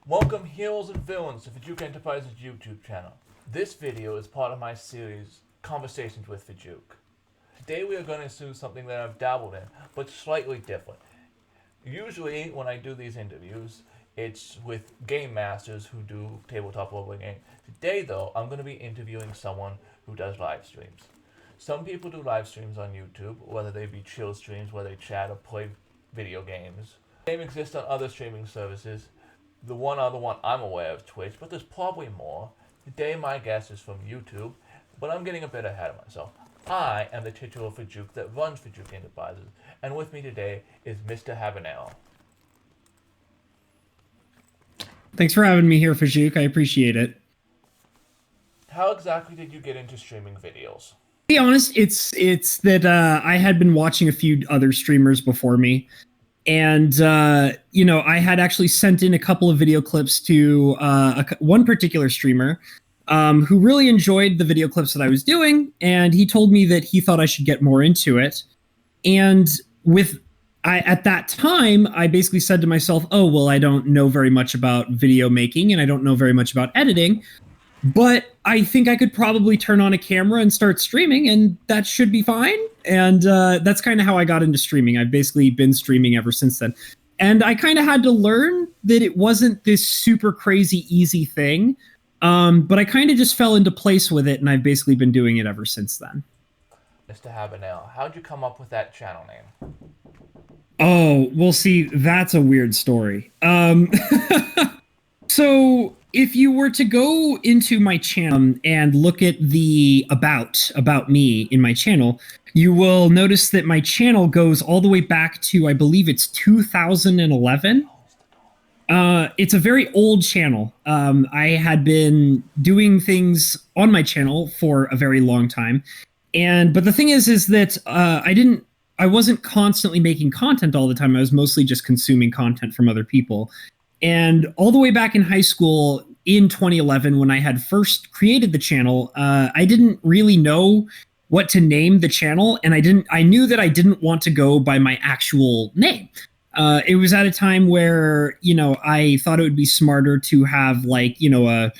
Welcome heroes and villains to Fjook Enterprises YouTube channel. This video is part of my series, Conversations with Fjook. Today we are going to do something that I've dabbled in, but slightly different. Usually when I do these interviews, it's with game masters who do tabletop role-playing games. Today though, I'm going to be interviewing someone who does live streams. Some people do live streams on YouTube, whether they be chill streams where they chat or play video games. The same exists on other streaming services. The one other one I'm aware of, Twitch, but there's probably more. Today my guest is from YouTube, but I'm getting a bit ahead of myself. I am the titular Fjook that runs Fjook Enterprises, and with me today is Mr. Habenero. Thanks for having me here, Fjook. I appreciate it. How exactly did you get into streaming videos? To be honest, it's that I had been watching a few other streamers before me. And, I had actually sent in a couple of video clips to one particular streamer who really enjoyed the video clips that I was doing. And he told me that he thought I should get more into it. And at that time, I basically said to myself, oh, well, I don't know very much about video making and I don't know very much about editing. But I think I could probably turn on a camera and start streaming, and that should be fine. And that's kind of how I got into streaming. I've basically been streaming ever since then. And I kind of had to learn that it wasn't this super crazy easy thing. But I kind of just fell into place with it, and I've basically been doing it ever since then. Mr. Habenero, how'd you come up with that channel name? Oh, well, see, that's a weird story. So if you were to go into my channel and look at the about me in my channel, you will notice that my channel goes all the way back to, I believe it's 2011. It's a very old channel. I had been doing things on my channel for a very long time. But the thing is that I wasn't constantly making content all the time. I was mostly just consuming content from other people. And all the way back in high school in 2011, when I had first created the channel, I didn't really know what to name the channel. And I knew that I didn't want to go by my actual name. It was at a time where, I thought it would be smarter to have a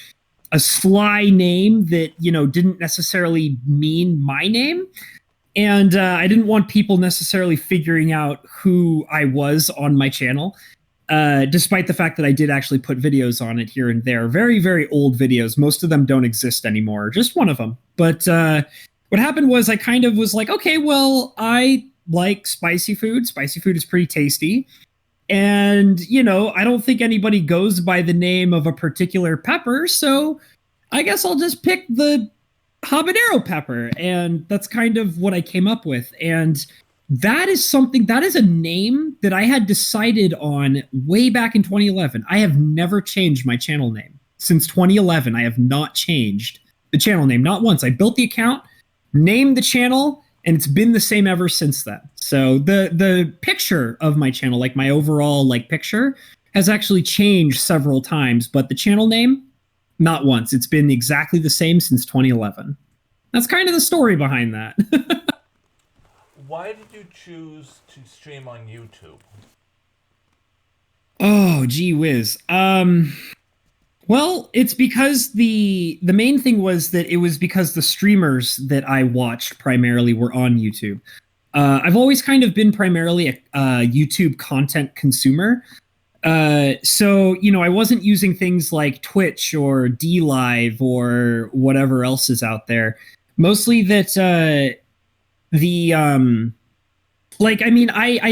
sly name that, didn't necessarily mean my name. And I didn't want people necessarily figuring out who I was on my channel. Despite the fact that I did actually put videos on it here and there. Very, very old videos. Most of them don't exist anymore. Just one of them. But what happened was I kind of was like, okay, well, I like spicy food. Spicy food is pretty tasty. And, I don't think anybody goes by the name of a particular pepper. So I guess I'll just pick the habanero pepper. And that's kind of what I came up with. And that is a name that I had decided on way back in 2011. I have never changed my channel name. Since 2011, I have not changed the channel name, not once. I built the account, named the channel, and it's been the same ever since then. So the picture of my channel, like my overall picture, has actually changed several times, but the channel name, not once. It's been exactly the same since 2011. That's kind of the story behind that. Why did you choose to stream on YouTube? Oh, gee whiz. Well, it's because the main thing was that it was because the streamers that I watched primarily were on YouTube. I've always kind of been primarily a YouTube content consumer. So, I wasn't using things like Twitch or DLive or whatever else is out there. Mostly that I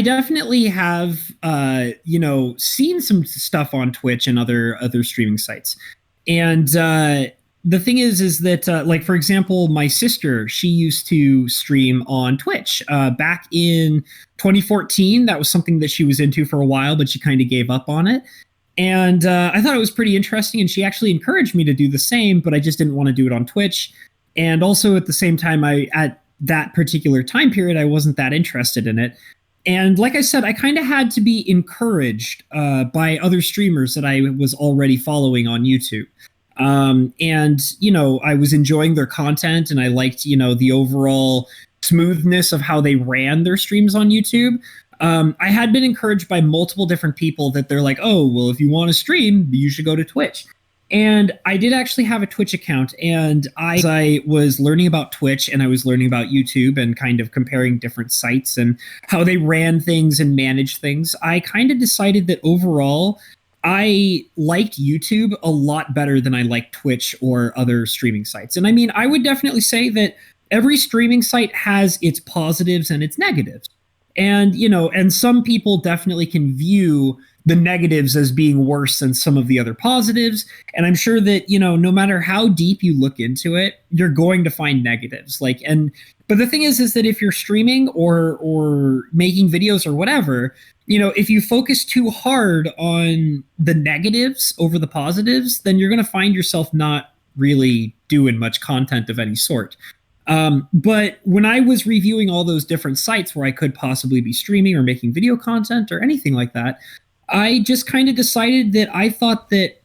definitely have, seen some stuff on Twitch and other streaming sites. And the thing is that, for example, my sister, she used to stream on Twitch back in 2014. That was something that she was into for a while, but she kind of gave up on it. And I thought it was pretty interesting. And she actually encouraged me to do the same, but I just didn't want to do it on Twitch. And also at the same time, at that particular time period, I wasn't that interested in it. And like I said, I kind of had to be encouraged by other streamers that I was already following on YouTube. I was enjoying their content and I liked, the overall smoothness of how they ran their streams on YouTube. I had been encouraged by multiple different people that they're like, oh, well, if you want to stream, you should go to Twitch. And I did actually have a Twitch account, and as I was learning about Twitch and I was learning about YouTube and kind of comparing different sites and how they ran things and managed things, I kind of decided that overall I liked YouTube a lot better than I liked Twitch or other streaming sites. And I mean, I would definitely say that every streaming site has its positives and its negatives. And, and some people definitely can view the negatives as being worse than some of the other positives. And I'm sure that, no matter how deep you look into it, you're going to find negatives. But the thing is that if you're streaming or making videos or whatever, if you focus too hard on the negatives over the positives, then you're going to find yourself not really doing much content of any sort. But when I was reviewing all those different sites where I could possibly be streaming or making video content or anything like that, I just kind of decided that I thought that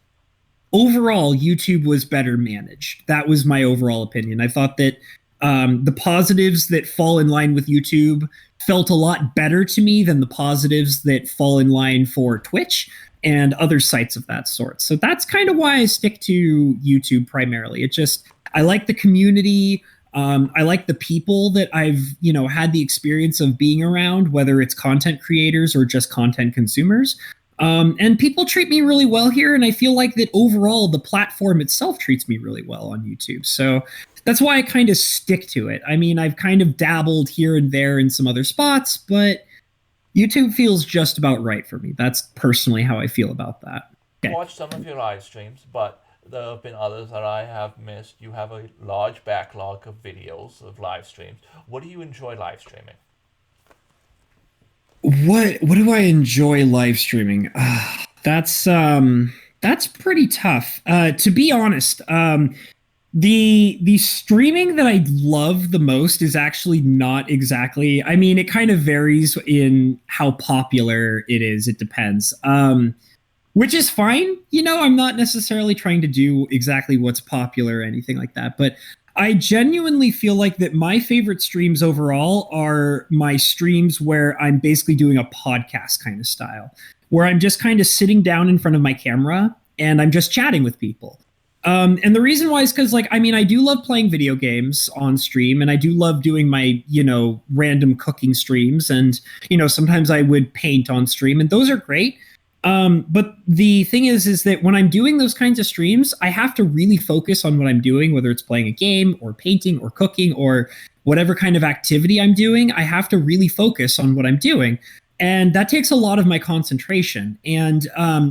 overall YouTube was better managed. That was my overall opinion. I thought that the positives that fall in line with YouTube felt a lot better to me than the positives that fall in line for Twitch and other sites of that sort. So that's kind of why I stick to YouTube primarily. I like the community. I like the people that I've, had the experience of being around, whether it's content creators or just content consumers. And people treat me really well here. And I feel like that overall, the platform itself treats me really well on YouTube. So that's why I kind of stick to it. I mean, I've kind of dabbled here and there in some other spots, but YouTube feels just about right for me. That's personally how I feel about that. Okay. I watched some of your live streams, but there have been others that I have missed. You have a large backlog of videos of live streams. What do you enjoy live streaming? What do I enjoy live streaming? That's pretty tough. To be honest, the streaming that I love the most is actually not exactly. I mean, it kind of varies in how popular it is. It depends. Which is fine. I'm not necessarily trying to do exactly what's popular or anything like that, but I genuinely feel like that my favorite streams overall are my streams where I'm basically doing a podcast kind of style, where I'm just kind of sitting down in front of my camera and I'm just chatting with people. And the reason why is because, I do love playing video games on stream, and I do love doing my, random cooking streams. And, sometimes I would paint on stream, and those are great. But the thing is that when I'm doing those kinds of streams, I have to really focus on what I'm doing, whether it's playing a game or painting or cooking or whatever kind of activity I'm doing. I have to really focus on what I'm doing. And that takes a lot of my concentration. And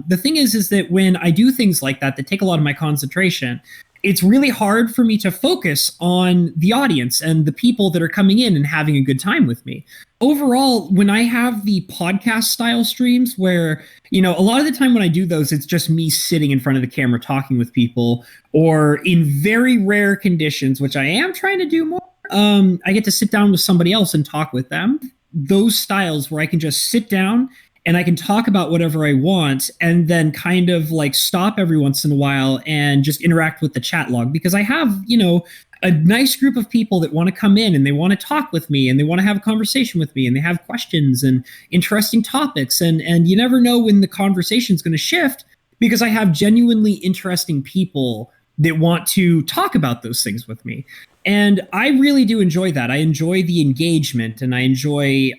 the thing is that when I do things like that take a lot of my concentration, it's really hard for me to focus on the audience and the people that are coming in and having a good time with me. Overall, when I have the podcast style streams where, a lot of the time when I do those, it's just me sitting in front of the camera talking with people, or in very rare conditions, which I am trying to do more, I get to sit down with somebody else and talk with them. Those styles where I can just sit down and I can talk about whatever I want, and then kind of stop every once in a while and just interact with the chat log, because I have, a nice group of people that want to come in and they want to talk with me and they want to have a conversation with me and they have questions and interesting topics. And you never know when the conversation is going to shift, because I have genuinely interesting people that want to talk about those things with me. And I really do enjoy that. I enjoy the engagement, and I enjoy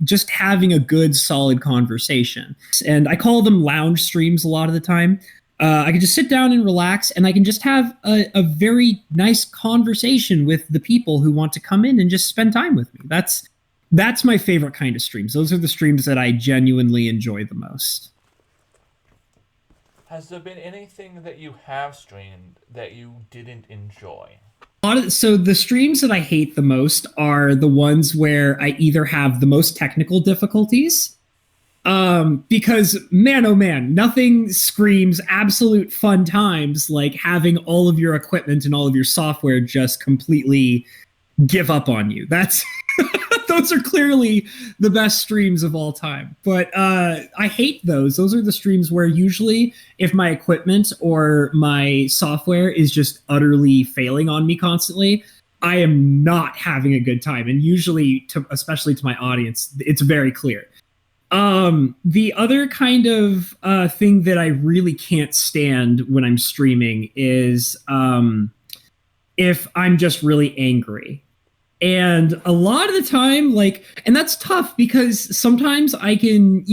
just having a good, solid conversation. And I call them lounge streams a lot of the time. I can just sit down and relax, and I can just have a very nice conversation with the people who want to come in and just spend time with me. That's my favorite kind of streams. Those are the streams that I genuinely enjoy the most. Has there been anything that you have streamed that you didn't enjoy? So the streams that I hate the most are the ones where I either have the most technical difficulties, because man, oh man, nothing screams absolute fun times like having all of your equipment and all of your software just completely give up on you. Those are clearly the best streams of all time. But I hate those. Those are the streams where usually if my equipment or my software is just utterly failing on me constantly, I am not having a good time. And usually, especially to my audience, it's very clear. The other kind of thing that I really can't stand when I'm streaming is if I'm just really angry. And a lot of the time, like, and that's tough because sometimes I can,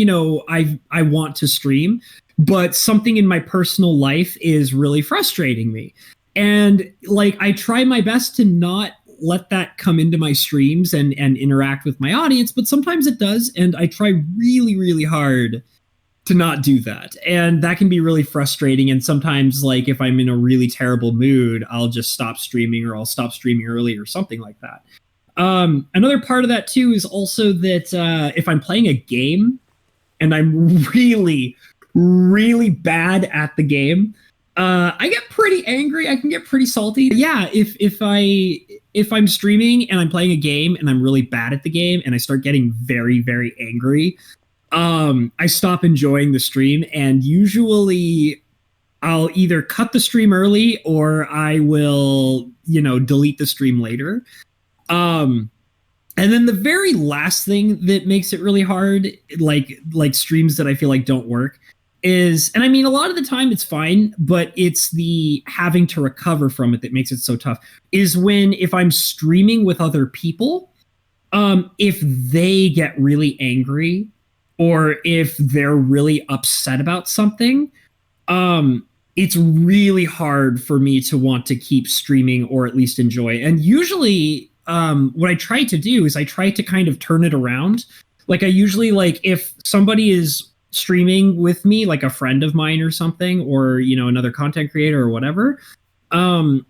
I want to stream, but something in my personal life is really frustrating me. And like, I try my best to not let that come into my streams and interact with my audience, but sometimes it does. And I try really, really hard to not do that. And that can be really frustrating. And sometimes, like, if I'm in a really terrible mood, I'll just stop streaming or I'll stop streaming early or something like that. Another part of that too is also that if I'm playing a game and I'm really, really bad at the game, I get pretty angry. I can get pretty salty. Yeah, if I'm streaming and I'm playing a game and I'm really bad at the game and I start getting very, very angry, I stop enjoying the stream, and usually I'll either cut the stream early or I will, delete the stream later. And then the very last thing that makes it really hard, like streams that I feel like don't work, is, and I mean, a lot of the time it's fine, but it's the having to recover from it that makes it so tough, is when if I'm streaming with other people, if they get really angry or if they're really upset about something, it's really hard for me to want to keep streaming or at least enjoy. And usually what I try to do is I try to kind of turn it around. Like I usually, like, if somebody is streaming with me, like a friend of mine or something, or, another content creator or whatever, and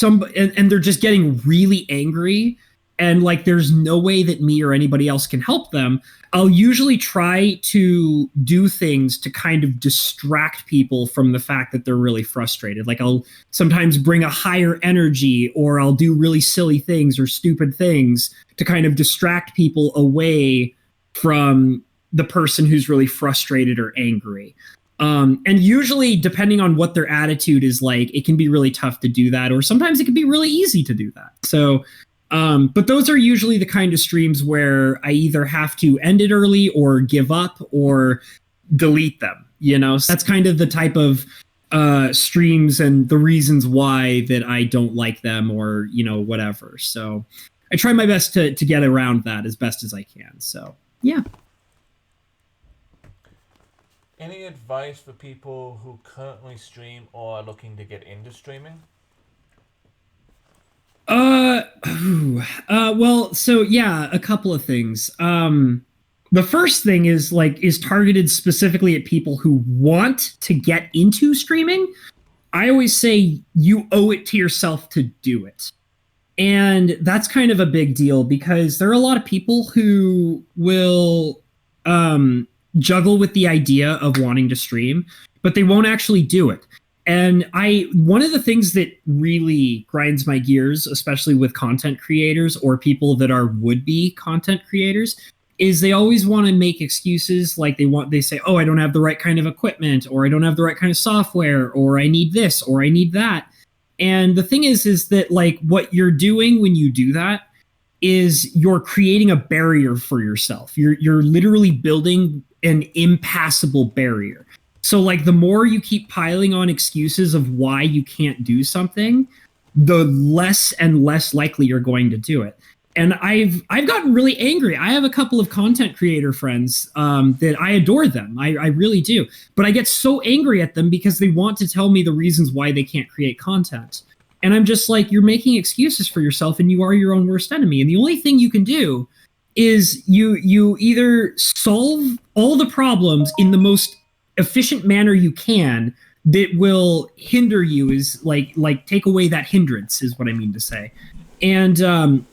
they're just getting really angry and like there's no way that me or anybody else can help them, I'll usually try to do things to kind of distract people from the fact that they're really frustrated. Like I'll sometimes bring a higher energy, or I'll do really silly things or stupid things to kind of distract people away from the person who's really frustrated or angry. And usually, depending on what their attitude is like, it can be really tough to do that, or sometimes it can be really easy to do that. So, but those are usually the kind of streams where I either have to end it early or give up or delete them, So that's kind of the type of streams and the reasons why that I don't like them, or, whatever. So I try my best to get around that as best as I can. So, yeah. Any advice for people who currently stream or are looking to get into streaming? Well, so yeah, a couple of things. The first thing is targeted specifically at people who want to get into streaming. I always say you owe it to yourself to do it. And that's kind of a big deal because there are a lot of people who will, juggle with the idea of wanting to stream, but they won't actually do it. And one of the things that really grinds my gears, especially with content creators or people that are would-be content creators, is they always want to make excuses. Like they say, oh, I don't have the right kind of equipment, or I don't have the right kind of software, or I need this, or I need that. And the thing is that like what you're doing when you do that is you're creating a barrier for yourself. You're literally building an impassable barrier. So like the more you keep piling on excuses of why you can't do something, the less and less likely you're going to do it. And I've gotten really angry. I have a couple of content creator friends that I adore them. I really do. But I get so angry at them because they want to tell me the reasons why they can't create content. And I'm just like, you're making excuses for yourself and you are your own worst enemy. And the only thing you can do is you either solve all the problems in the most efficient manner you can that will hinder you, is like take away that hindrance, is what I mean to say. And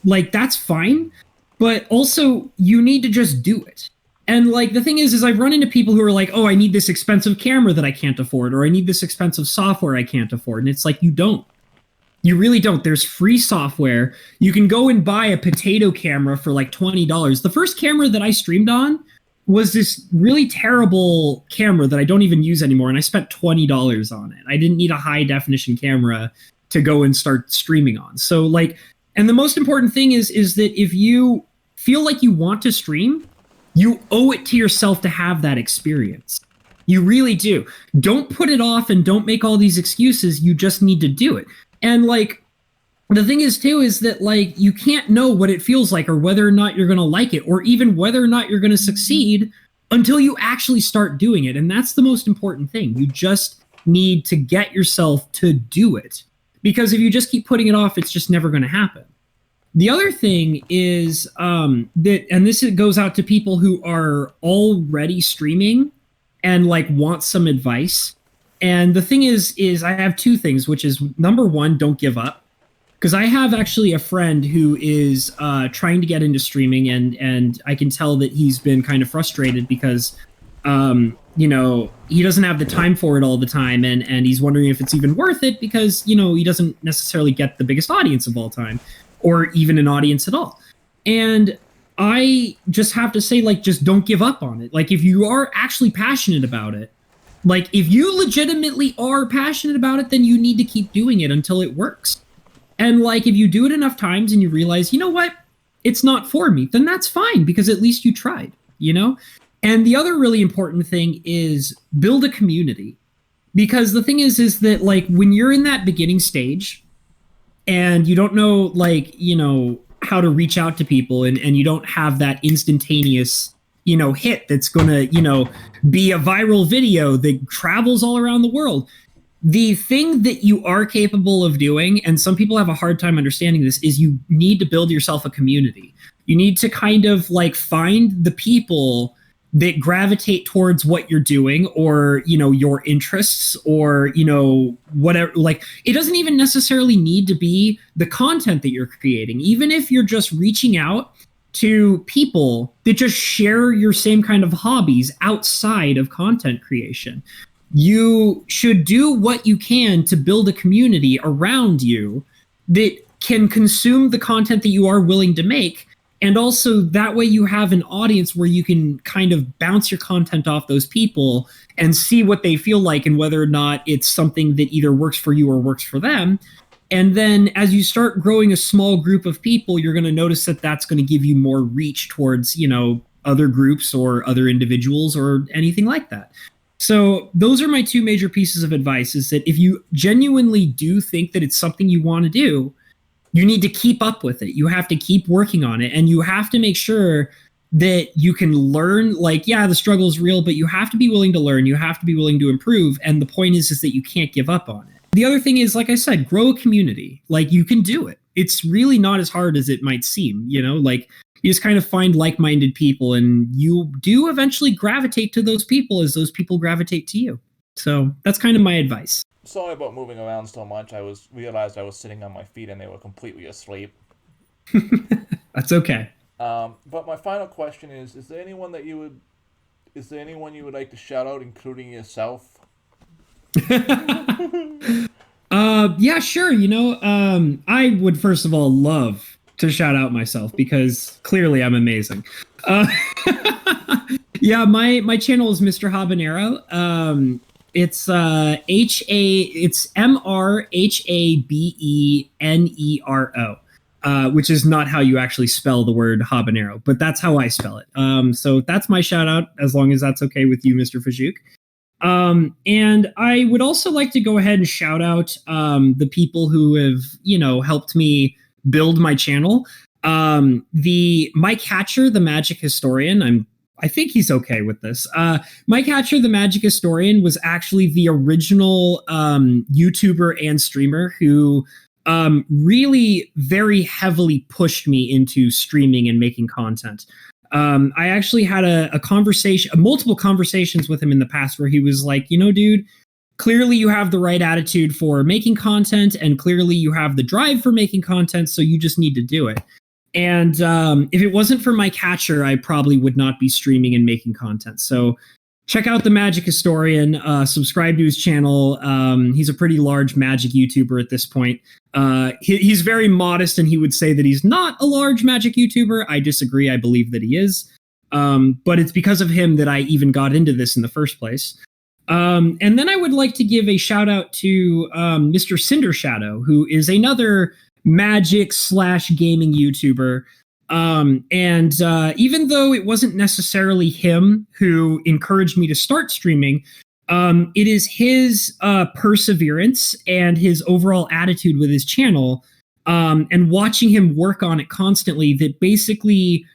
like that's fine, but also you need to just do it. And like the thing is I've run into people who are like, oh, I need this expensive camera that I can't afford, or I need this expensive software I can't afford. And it's like, you don't. You really don't. There's free software. You can go and buy a potato camera for like $20. The first camera that I streamed on was this really terrible camera that I don't even use anymore, and I spent $20 on it. I didn't need a high definition camera to go and start streaming on. So like, and the most important thing is that if you feel like you want to stream, You owe it to yourself to have that experience. You really do. Don't put it off and don't make all these excuses. You just need to do it. And like, the thing is too is that like you can't know what it feels like or whether or not you're going to like it or even whether or not you're going to succeed until you actually start doing it. And that's the most important thing. You just need to get yourself to do it. Because if you just keep putting it off, it's just never going to happen. The other thing is that, and this goes out to people who are already streaming and like want some advice. And the thing is I have two things, which is number one, don't give up. Because I have actually a friend who is trying to get into streaming, and I can tell that he's been kind of frustrated because, you know, he doesn't have the time for it all the time, and he's wondering if it's even worth it because, you know, he doesn't necessarily get the biggest audience of all time, or even an audience at all. And I just have to say, like, just don't give up on it. Like, if you are actually passionate about it, like, if you legitimately are passionate about it, then you need to keep doing it until it works. And like, if you do it enough times and you realize, you know what, it's not for me, then that's fine because at least you tried, you know? And the other really important thing is build a community. Because the thing is that like when you're in that beginning stage and you don't know like, you know, how to reach out to people and you don't have that instantaneous, you know, hit that's going to, you know, be a viral video that travels all around the world. The thing that you are capable of doing, and some people have a hard time understanding this, is you need to build yourself a community. You need to kind of like find the people that gravitate towards what you're doing or, you know, your interests or, you know, whatever. Like, it doesn't even necessarily need to be the content that you're creating. Even if you're just reaching out to people that just share your same kind of hobbies outside of content creation. You should do what you can to build a community around you that can consume the content that you are willing to make. And also that way you have an audience where you can kind of bounce your content off those people and see what they feel like and whether or not it's something that either works for you or works for them. And then as you start growing a small group of people, you're going to notice that that's going to give you more reach towards, you know, other groups or other individuals or anything like that. So those are my two major pieces of advice, is that if you genuinely do think that it's something you want to do, you need to keep up with it. You have to keep working on it. And you have to make sure that you can learn, like, yeah, the struggle is real, but you have to be willing to learn. You have to be willing to improve. And the point is that you can't give up on it. The other thing is, like I said, grow a community. Like, you can do it. It's really not as hard as it might seem, you know, like you just kind of find like-minded people and you do eventually gravitate to those people as those people gravitate to you. So that's kind of my advice. Sorry about moving around so much. I realized I was sitting on my feet and they were completely asleep. That's okay. But my final question is there anyone you would like to shout out, including yourself? Yeah, sure. You know, I would first of all love to shout out myself because clearly I'm amazing. Yeah, my channel is Mr Habenero. It's it's MRHABENERO, which is not how you actually spell the word habanero, but that's how I spell it. So that's my shout out, as long as that's okay with you, Mr. Fjook. And I would also like to go ahead and shout out the people who have, you know, helped me build my channel. The Mike Hatcher, the Magic Historian, I think he's okay with this. Mike Hatcher, the Magic Historian, was actually the original YouTuber and streamer who really very heavily pushed me into streaming and making content. I actually had a conversation, multiple conversations with him in the past where he was like, you know, dude, clearly you have the right attitude for making content and clearly you have the drive for making content, so you just need to do it. And if it wasn't for Mike Hatcher, I probably would not be streaming and making content. So check out the Magic Historian, subscribe to his channel. He's a pretty large Magic YouTuber at this point. He's very modest and he would say that he's not a large Magic YouTuber. I disagree. I believe that he is. But it's because of him that I even got into this in the first place. And then I would like to give a shout out to Mr. Cinder Shadow, who is another Magic / gaming YouTuber. And even though it wasn't necessarily him who encouraged me to start streaming, it is his perseverance and his overall attitude with his channel, and watching him work on it constantly, that basically,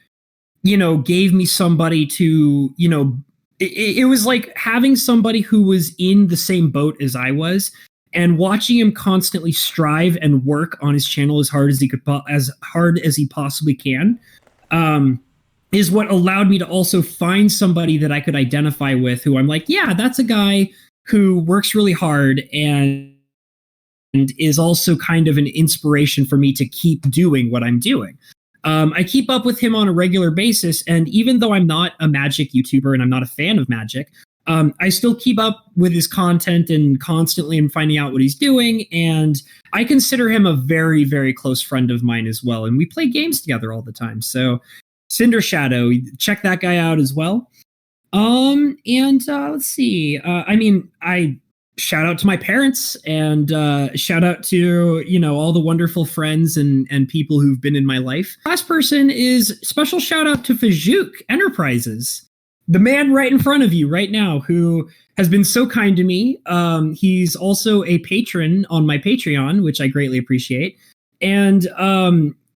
gave me somebody to, it was like having somebody who was in the same boat as I was, and watching him constantly strive and work on his channel as hard as he possibly can, is what allowed me to also find somebody that I could identify with, who I'm like, yeah, that's a guy who works really hard and is also kind of an inspiration for me to keep doing what I'm doing. I keep up with him on a regular basis, and even though I'm not a Magic YouTuber and I'm not a fan of Magic, I still keep up with his content and constantly am finding out what he's doing, and I consider him a very, very close friend of mine as well, and we play games together all the time. So Cinder Shadow, check that guy out as well. Let's see. I shout out to my parents, and shout out to, all the wonderful friends and people who've been in my life. Last person is special shout out to Fjook Enterprises, the man right in front of you right now, who has been so kind to me. He's also a patron on my Patreon, which I greatly appreciate. And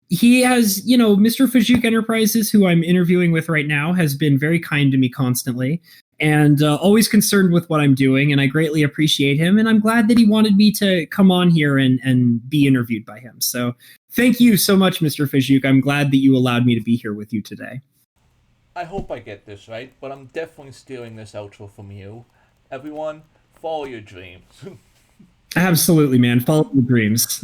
he has, Mr. Fjook Enterprises, who I'm interviewing with right now, has been very kind to me constantly, and always concerned with what I'm doing, and I greatly appreciate him, and I'm glad that he wanted me to come on here and be interviewed by him. So thank you so much, Mr. Fjook. I'm glad that you allowed me to be here with you today. I hope I get this right, but I'm definitely stealing this outro from you. Everyone, follow your dreams. Absolutely, man. Follow your dreams.